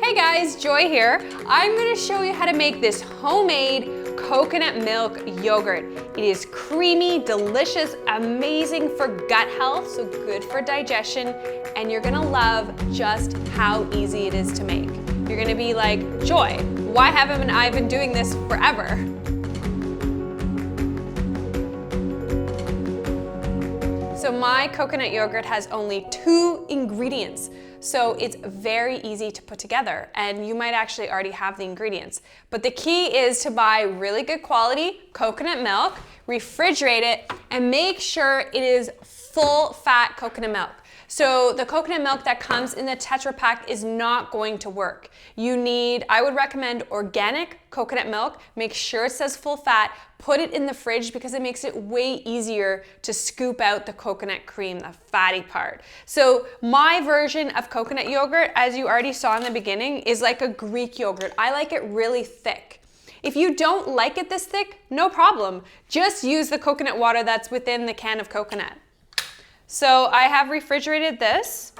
Hey guys, Joy here. I'm going to show you how to make this homemade coconut milk yogurt. It is creamy, delicious, amazing for gut health, so good for digestion, and you're going to love just how easy it is to make. You're going to be like, Joy, why haven't I been doing this forever? So my coconut yogurt has only 2 ingredients. So it's very easy to put together, and you might actually already have the ingredients. But the key is to buy really good quality coconut milk, refrigerate it, and make sure it is full fat coconut milk. So the coconut milk that comes in the Tetra Pak is not going to work. I would recommend organic coconut milk. Make sure it says full fat. Put it in the fridge because it makes it way easier to scoop out the coconut cream, the fatty part. So my version of coconut yogurt, as you already saw in the beginning, is like a Greek yogurt. I like it really thick. If you don't like it this thick, no problem. Just use the coconut water that's within the can of coconut. So I have refrigerated this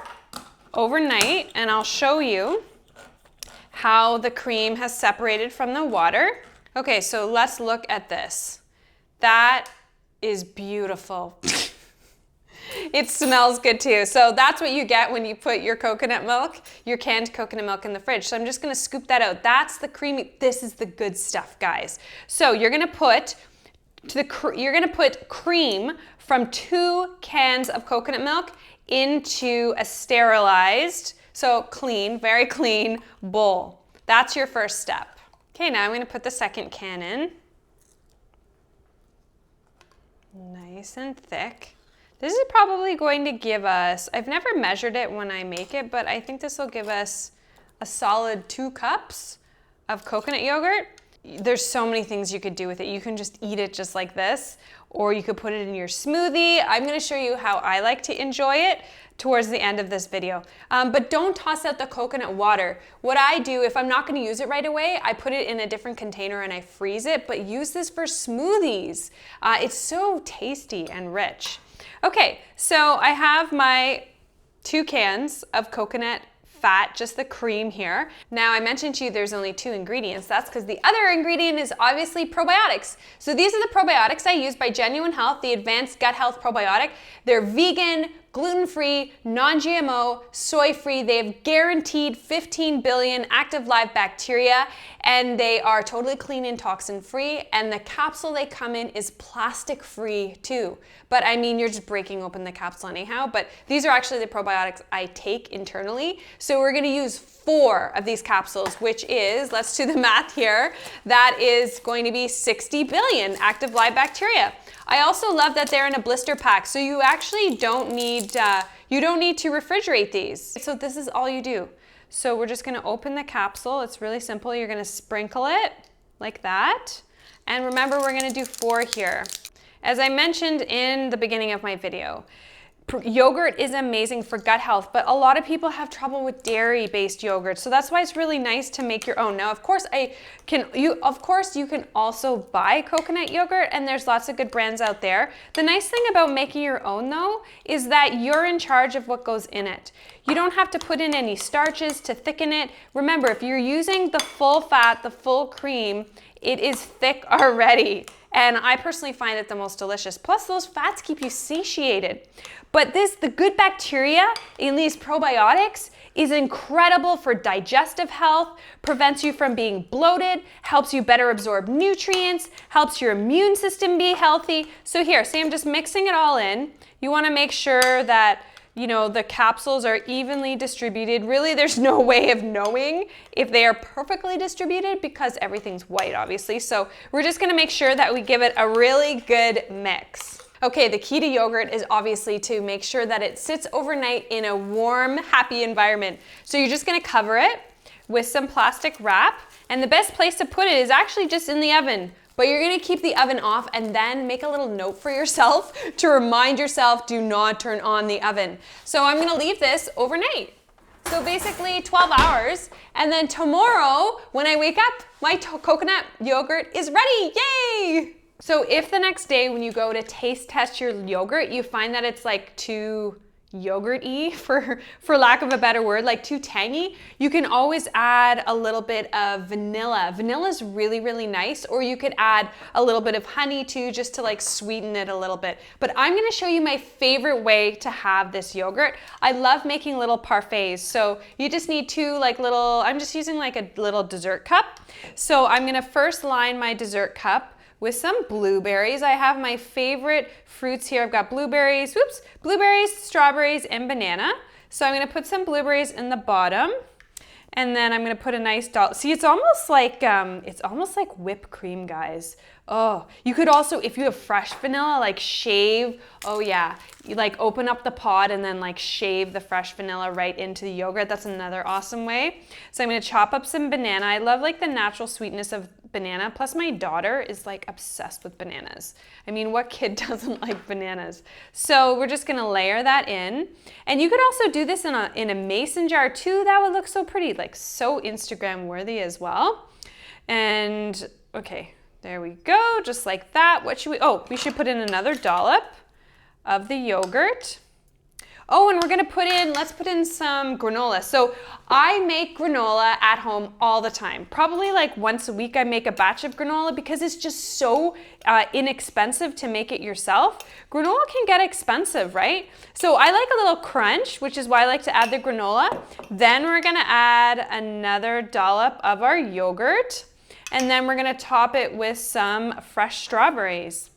overnight, and I'll show you how the cream has separated from the water. Okay, so let's look at this. That is beautiful. It smells good too. So that's what you get when you put your coconut milk, your canned coconut milk in the fridge. So I'm just gonna scoop that out. That's the creamy, this is the good stuff, guys. So you're gonna put cream from 2 cans of coconut milk into a sterilized, so clean, very clean bowl. That's your first step. Okay, now I'm going to put the second can in. Nice and thick. This is probably going to give us, I've never measured it when I make it, but I think this will give us a solid 2 cups of coconut yogurt. There's so many things you could do with it. You can just eat it just like this, or you could put it in your smoothie. I'm gonna show you how I like to enjoy it towards the end of this video. But don't toss out the coconut water. What I do, if I'm not gonna use it right away, I put it in a different container and I freeze it, but use this for smoothies. It's so tasty and rich. Okay, so I have my 2 cans of coconut fat, just the cream here. Now I mentioned to you there's only 2 ingredients. That's because the other ingredient is obviously probiotics. So these are the probiotics I use by Genuine Health, the Advanced Gut Health Probiotic. They're vegan, gluten-free, non-GMO, soy-free. They have guaranteed 15 billion active live bacteria, and they are totally clean and toxin-free, and the capsule they come in is plastic-free too. But I mean, you're just breaking open the capsule anyhow, but these are actually the probiotics I take internally. So we're gonna use 4 of these capsules, which is, let's do the math here, that is going to be 60 billion active live bacteria. I also love that they're in a blister pack, so you actually don't need to refrigerate these. So this is all you do. So we're just gonna open the capsule. It's really simple. You're gonna sprinkle it like that. And remember, we're gonna do 4 here. As I mentioned in the beginning of my video, yogurt is amazing for gut health, but a lot of people have trouble with dairy-based yogurt, so that's why it's really nice to make your own. Now, of course, you can also buy coconut yogurt, and there's lots of good brands out there. The nice thing about making your own, though, is that you're in charge of what goes in it. You don't have to put in any starches to thicken it. Remember, if you're using the full fat, the full cream, it is thick already. And I personally find it the most delicious. Plus, those fats keep you satiated. But the good bacteria in these probiotics is incredible for digestive health, prevents you from being bloated, helps you better absorb nutrients, helps your immune system be healthy. So here, see, I'm just mixing it all in. You wanna make sure that the capsules are evenly distributed. Really, there's no way of knowing if they are perfectly distributed because everything's white, obviously. So we're just gonna make sure that we give it a really good mix. Okay, the key to yogurt is obviously to make sure that it sits overnight in a warm, happy environment. So you're just gonna cover it with some plastic wrap, and the best place to put it is actually just in the oven. But you're gonna keep the oven off and then make a little note for yourself to remind yourself, do not turn on the oven. So I'm gonna leave this overnight. So basically 12 hours, and then tomorrow when I wake up, my coconut yogurt is ready, yay! So if the next day when you go to taste test your yogurt, you find that it's like too yogurt-y for lack of a better word, like too tangy, you can always add a little bit of vanilla. Vanilla is really, really nice, or you could add a little bit of honey too, just to like sweeten it a little bit. But I'm gonna show you my favorite way to have this yogurt. I love making little parfaits. So you just need two like little, I'm just using like a little dessert cup. So I'm gonna first line my dessert cup with some blueberries. I have my favorite fruits here. I've got blueberries, strawberries, and banana. So I'm gonna put some blueberries in the bottom, and then I'm gonna put a nice dollop. See, it's almost like whipped cream, guys. Oh, you could also, if you have fresh vanilla, like shave, oh yeah, you like open up the pod and then like shave the fresh vanilla right into the yogurt. That's another awesome way. So I'm gonna chop up some banana. I love like the natural sweetness of banana, plus my daughter is like obsessed with bananas. I mean, what kid doesn't like bananas? So we're just gonna layer that in. And you could also do this in a mason jar too. That would look so pretty, like so Instagram worthy as well. And okay, there we go, just like that. What should we, oh, we should put in another dollop of the yogurt. Oh, and we're gonna let's put in some granola. So I make granola at home all the time. Probably like once a week I make a batch of granola because it's just so inexpensive to make it yourself. Granola can get expensive, right? So I like a little crunch, which is why I like to add the granola. Then we're gonna add another dollop of our yogurt. And then we're gonna top it with some fresh strawberries.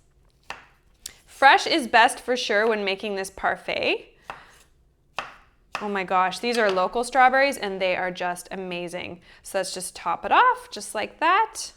Fresh is best for sure when making this parfait. Oh my gosh, these are local strawberries and they are just amazing. So let's just top it off just like that.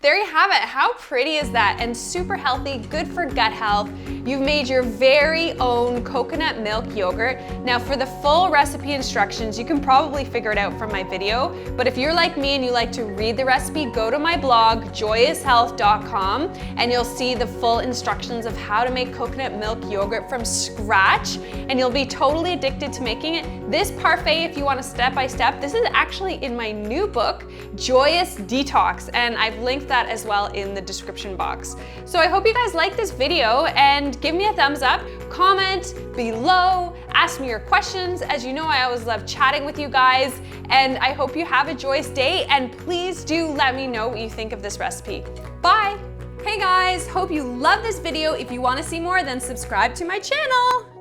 There you have it. How pretty is that? And super healthy, good for gut health. You've made your very own coconut milk yogurt. Now for the full recipe instructions, you can probably figure it out from my video, but if you're like me and you like to read the recipe, go to my blog, joyoushealth.com, and you'll see the full instructions of how to make coconut milk yogurt from scratch, and you'll be totally addicted to making it. This parfait, if you want a step-by-step, this is actually in my new book, Joyous Detox, and I've linked that as well in the description box. So I hope you guys like this video and give me a thumbs up, comment below, ask me your questions. As you know, I always love chatting with you guys, and I hope you have a joyous day, and please do let me know what you think of this recipe. Bye! Hey guys, hope you love this video. If you want to see more, then subscribe to my channel.